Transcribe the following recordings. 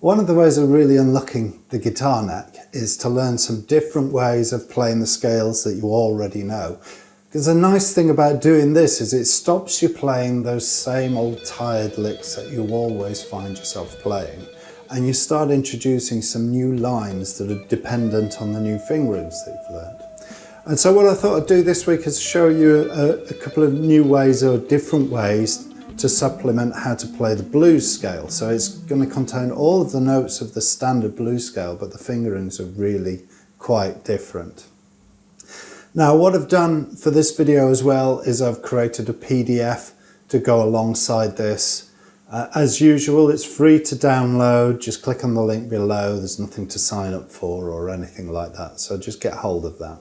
One of the ways of really unlocking the guitar neck is to learn some different ways of playing the scales that you already know. Because the nice thing about doing this is it stops you playing those same old tired licks that you always find yourself playing. And you start introducing some new lines that are dependent on the new fingerings that you've learned. And so what I thought I'd do this week is show you a couple of new ways or different ways to supplement how to play the blues scale. So it's going to contain all of the notes of the standard blues scale, but the fingerings are really quite different. Now what I've done for this video as well is I've created a PDF to go alongside this. As usual, it's free to download. Just click on the link below. There's nothing to sign up for or anything like that, so just get hold of that.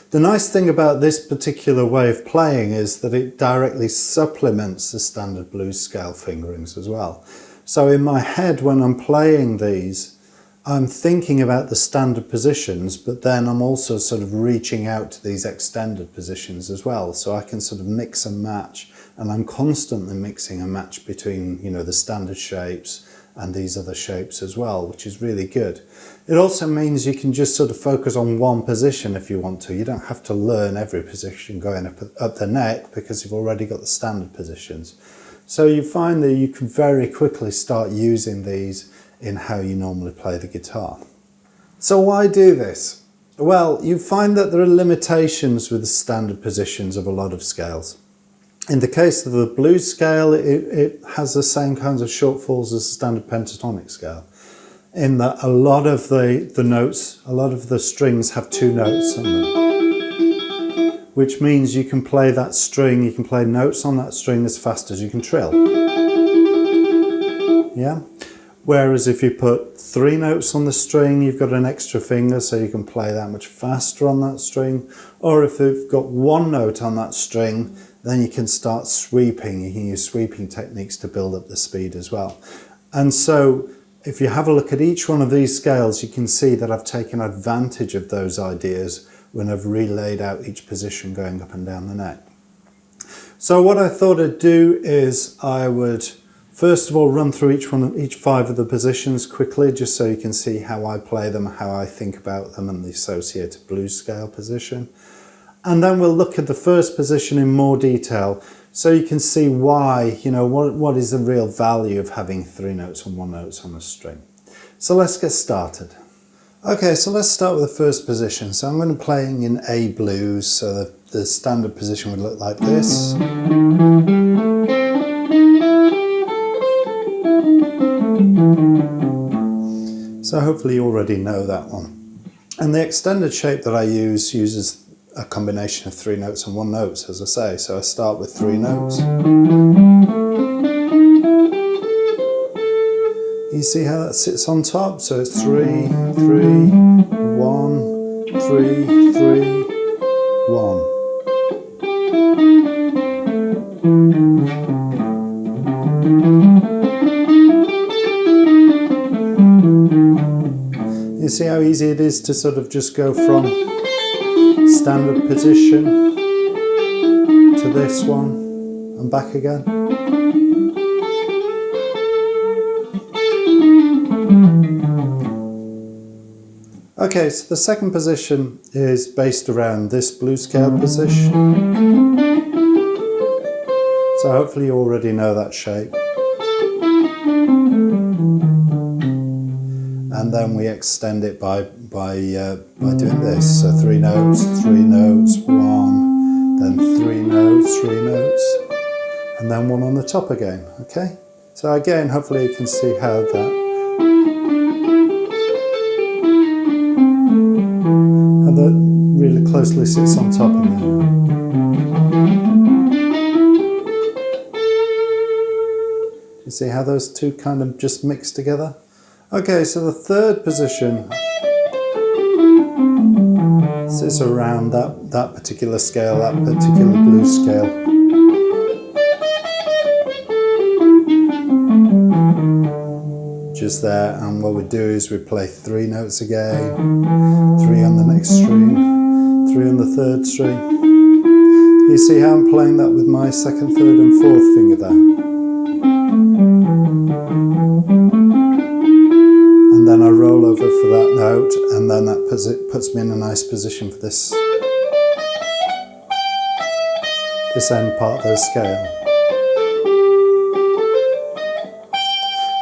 The nice thing about this particular way of playing is that it directly supplements the standard blues scale fingerings as well. So in my head when I'm playing these, I'm thinking about the standard positions, but then I'm also sort of reaching out to these extended positions as well. So I can sort of mix and match, and I'm constantly mixing and match between, you know, the standard shapes and these other shapes as well, which is really good. It also means you can just sort of focus on one position if you want to. You don't have to learn every position going up the neck because you've already got the standard positions. So you find that you can very quickly start using these in how you normally play the guitar. So why do this? Well, you find that there are limitations with the standard positions of a lot of scales. In the case of the blues scale, it has the same kinds of shortfalls as the standard pentatonic scale, in that a lot of the notes, a lot of the strings have two notes on them, which means you can play that string, you can play notes on that string as fast as you can trill. Yeah? Whereas if you put three notes on the string, you've got an extra finger, so you can play that much faster on that string. Or if you've got one note on that string, then you can start sweeping. You can use sweeping techniques to build up the speed as well. And so if you have a look at each one of these scales, you can see that I've taken advantage of those ideas when I've relayed out each position going up and down the neck. So what I thought I'd do is I would first of all run through each five of the positions quickly, just so you can see how I play them, how I think about them and the associated blues scale position. And then we'll look at the first position in more detail, so you can see why, you know, what is the real value of having three notes and one note on a string. So let's get started. Okay, so let's start with the first position. So I'm going to be playing in A blues, so the standard position would look like this. So hopefully you already know that one. And the extended shape that I uses a combination of three notes and one note, as I say. So I start with three notes. You see how that sits on top? So it's 3, 3, 1, 3, 3, 1. You see how easy it is to sort of just go from standard position to this one and back again. Okay, so the second position is based around this blues scale position. So hopefully you already know that shape. And then we extend it by doing this. So three notes, 1, then three notes, and then one on the top again. Okay. So again, hopefully you can see how that really closely sits on top of me. You see how those two kind of just mix together? Okay, so the third position sits around that particular scale, that particular blues scale. Just there, and what we do is we play three notes again, 3 on the next string, 3 on the third string. You see how I'm playing that with my second, third and fourth finger there. note, and then that puts me in a nice position for this end part of the scale.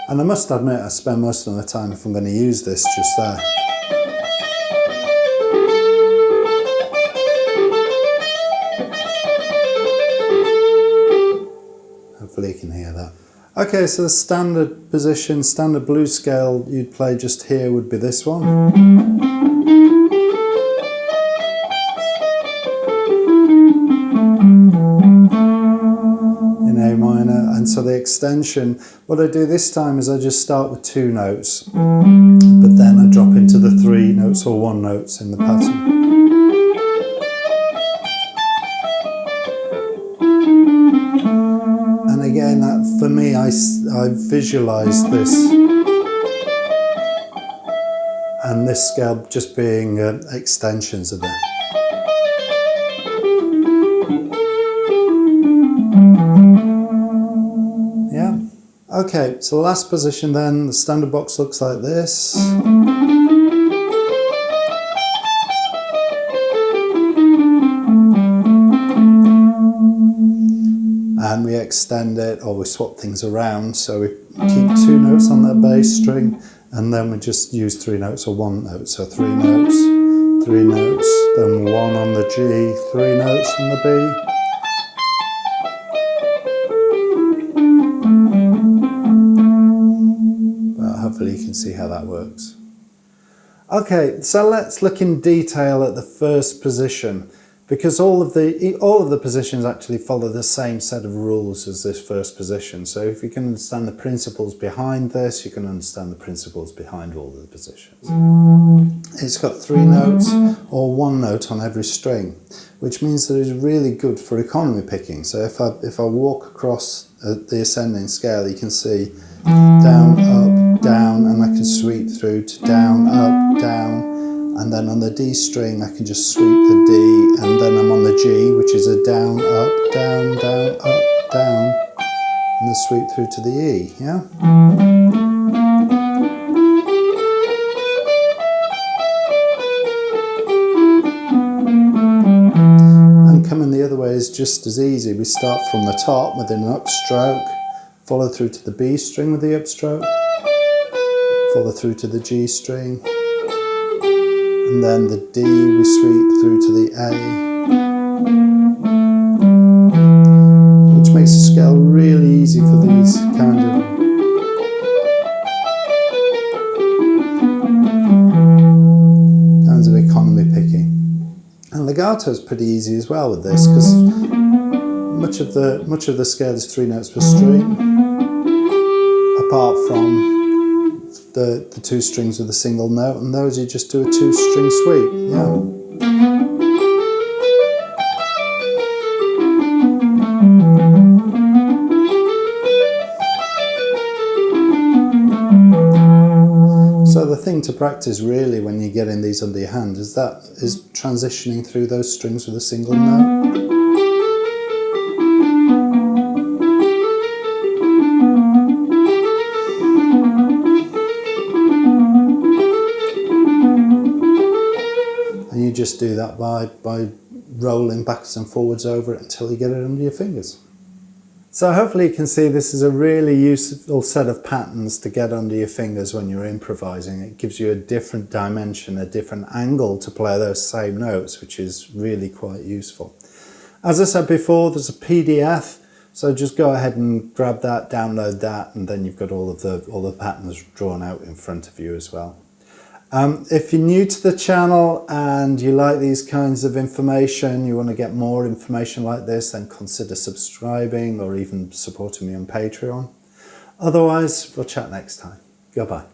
And I must admit, I spend most of the time, if I'm going to use this, just there. Hopefully you can hear that. Okay, so the standard position, standard blues scale you'd play just here would be this one. In A minor, and so the extension, what I do this time is I just start with 2 notes, but then I drop into the 3 notes or 1 notes in the pattern. And again, that for me, I visualise this and this scale just being extensions of it. Yeah. Okay, so the last position then, the standard box looks like this. And we extend it, or we swap things around, so we keep 2 notes on that bass string, and then we just use 3 notes or 1 note. So 3 notes, 3 notes, then 1 on the G, 3 notes on the B. Well, hopefully you can see how that works. Okay, so let's look in detail at the first position, because all of the positions actually follow the same set of rules as this first position. So if you can understand the principles behind this, you can understand the principles behind all of the positions. It's got 3 notes or 1 note on every string, which means that it's really good for economy picking. So if I walk across the ascending scale, you can see down, up, down, and I can sweep through to down, up, down. And then on the D string, I can just sweep the D, and then I'm on the G, which is a down, up, down, down, up, down, and then sweep through to the E, yeah? And coming the other way is just as easy. We start from the top with an upstroke, follow through to the B string with the upstroke, follow through to the G string, and then the D we sweep through to the A, which makes the scale really easy for these kinds of economy picking. And legato is pretty easy as well with this, because much of the scale is 3 notes per string, apart from the 2 strings with a single note, and those you just do a 2-string sweep. Yeah. So the thing to practice really when you're getting these under your hand is transitioning through those strings with a single note. You just do that by rolling backwards and forwards over it until you get it under your fingers. So hopefully you can see this is a really useful set of patterns to get under your fingers when you're improvising. It gives you a different dimension, a different angle to play those same notes, which is really quite useful. As I said before, there's a PDF, so just go ahead and grab that, download that, and then you've got all the patterns drawn out in front of you as well. If you're new to the channel and you like these kinds of information, you want to get more information like this, then consider subscribing or even supporting me on Patreon. Otherwise, we'll chat next time. Goodbye.